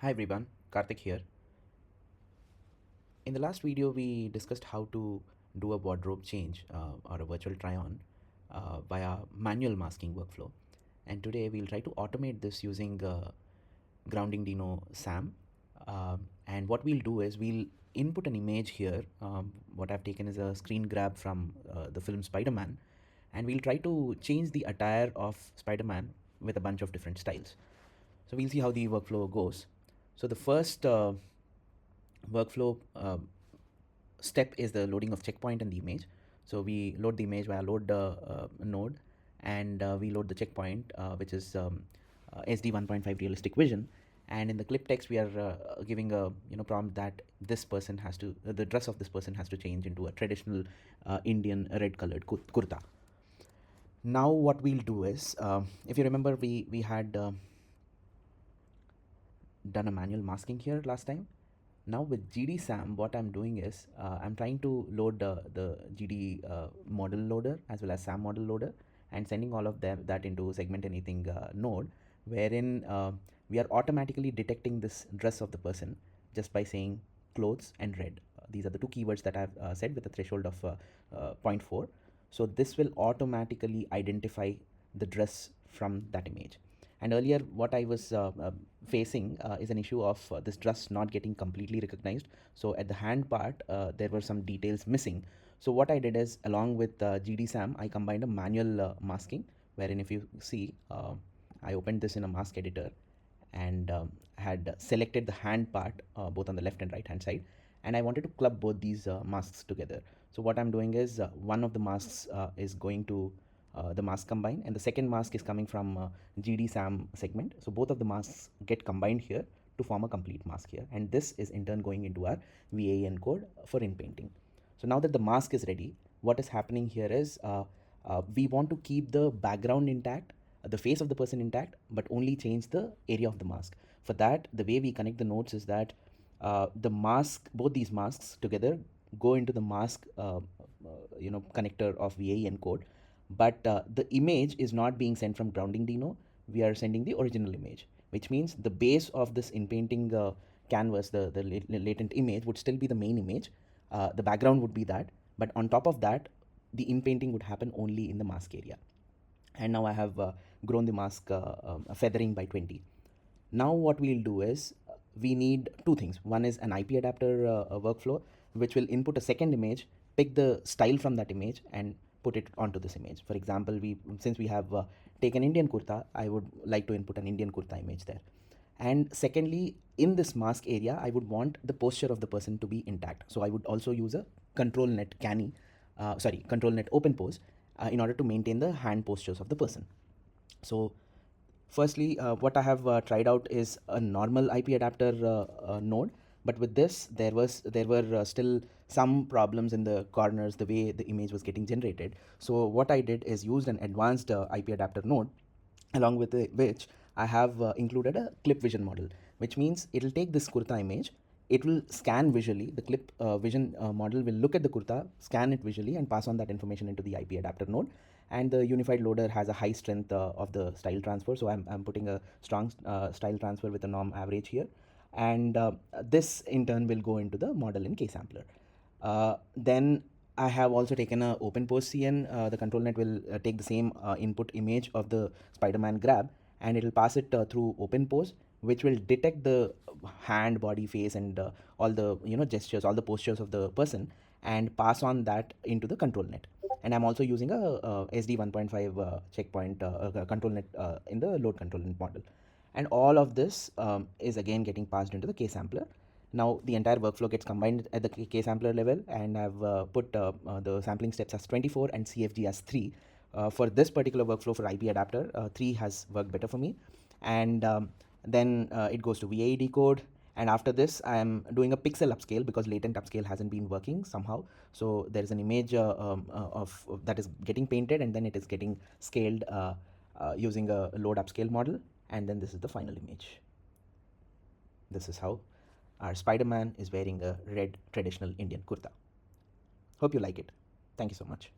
Hi everyone, Karthik here. In the last video, we discussed how to do a wardrobe change or a virtual try-on via manual masking workflow. And today we'll try to automate this using grounding Dino SAM. And what we'll do is we'll input an image here. What I've taken is a screen grab from the film Spider-Man, and we'll try to change the attire of Spider-Man with a bunch of different styles. So we'll see how the workflow goes. So the first workflow step is the loading of checkpoint and the image. So we load the image via load node, and we load the checkpoint, which is SD 1.5 realistic vision. And in the clip text, we are giving a prompt that this person has to the dress of this person has to change into a traditional Indian red colored kurta. Now what we'll do is, if you remember, we had done a manual masking here last time. Now with GD-SAM, what I'm doing is I'm trying to load the GD model loader as well as SAM model loader, and sending all of that into segment anything node, wherein we are automatically detecting this dress of the person just by saying clothes and red. These are the two keywords that I've said with a threshold of 0.4. So this will automatically identify the dress from that image. And earlier, what I was facing is an issue of this dress not getting completely recognized. So at the hand part, there were some details missing. So what I did is, along with GD-SAM, I combined a manual masking, wherein if you see, I opened this in a mask editor and had selected the hand part both on the left and right hand side, and I wanted to club both these masks together. So what I'm doing is one of the masks is going to the mask combine, and the second mask is coming from GD SAM segment. So both of the masks get combined here to form a complete mask here, and this is in turn going into our VAE encode for in painting. So now that the mask is ready, what is happening here is we want to keep the background intact, the face of the person intact, but only change the area of the mask. For that, the way we connect the nodes is that the mask, both these masks together, go into the mask connector of VAE encode, but the image is not being sent from grounding Dino. We are sending the original image, which means the base of this in painting canvas, the latent image, would still be the main image. The background would be that, but on top of that, the in painting would happen only in the mask area. And now I have grown the mask feathering by 20. Now what we'll do is we need two things. One is an IP adapter workflow, which will input a second image, pick the style from that image, and put it onto this image. For example, since we have taken Indian kurta, I would like to input an Indian kurta image there. And secondly, in this mask area, I would want the posture of the person to be intact. So I would also use a control net control net open pose in order to maintain the hand postures of the person. So firstly, what I have tried out is a normal IP adapter node, but with this, there were still some problems in the corners, the way the image was getting generated. So what I did is used an advanced IP adapter node, along with which I have included a clip vision model, which means it'll take this kurta image, it will scan visually. The clip vision model will look at the kurta, scan it visually, and pass on that information into the IP adapter node. And the unified loader has a high strength of the style transfer, so I'm putting a strong style transfer with a norm average here, and this in turn will go into the model in K-sampler. Then I have also taken a open pose CN. The control net will take the same input image of the Spider-Man grab, and it will pass it through open pose, which will detect the hand, body, face, and all the gestures, all the postures of the person, and pass on that into the control net. And I'm also using a SD 1.5 checkpoint control net in the load control net model. And all of this is again getting passed into the K-sampler. Now the entire workflow gets combined at the K-sampler level, and I've put the sampling steps as 24 and CFG as 3. For this particular workflow for IP adapter, 3 has worked better for me. And then it goes to VAE decode, and after this I am doing a pixel upscale because latent upscale hasn't been working somehow. So there is an image of that is getting painted, and then it is getting scaled using a load upscale model, and then this is the final image. This is how our Spider-Man is wearing a red traditional Indian kurta. Hope you like it. Thank you so much.